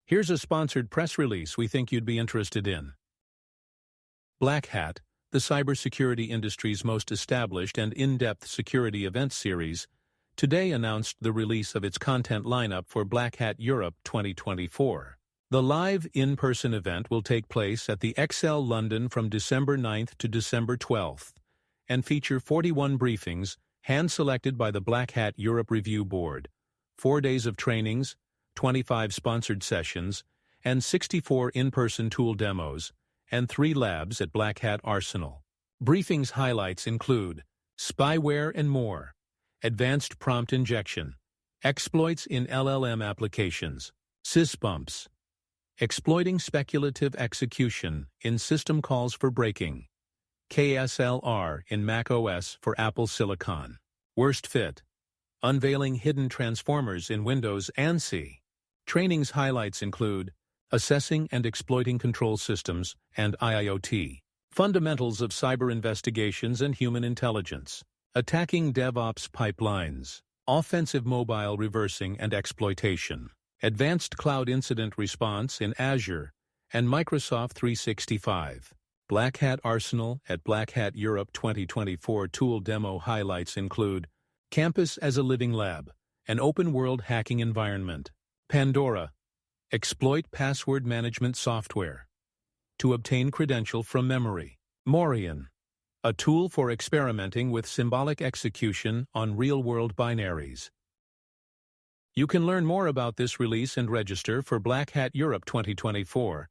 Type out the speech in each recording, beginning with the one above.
Here's a sponsored press release we think you'd be interested in. Black Hat, the cybersecurity industry's most established and in-depth security event series, today announced the release of its content lineup for Black Hat Europe 2024. The live in-person event will take place at the XL London from December 9th to December 12th and feature 41 briefings hand-selected by the Black Hat Europe Review Board, 4 days of trainings, 25 sponsored sessions, and 64 in-person tool demos, and 3 labs at Black Hat Arsenal. Briefings highlights include SpAIware and more, advanced prompt injection, exploits in LLM applications, SysBumps, exploiting speculative execution in system calls for breaking, KASLR in macOS for Apple Silicon, WorstFit, unveiling hidden transformers in Windows ANSI. Trainings highlights include assessing and exploiting control systems and IIoT, fundamentals of cyber investigations and human intelligence, attacking DevOps pipelines, offensive mobile reversing and exploitation, advanced cloud incident response in Azure and Microsoft 365. Black Hat Arsenal at Black Hat Europe 2024 tool demo highlights include Campus as a Living Lab, an open-world hacking environment, Pandora, exploit password management software to obtain credential from memory, Morion, a tool for experimenting with symbolic execution on real-world binaries. You can learn more about this release and register for Black Hat Europe 2024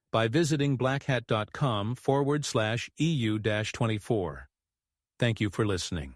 by visiting blackhat.com/EU-24. Thank you for listening.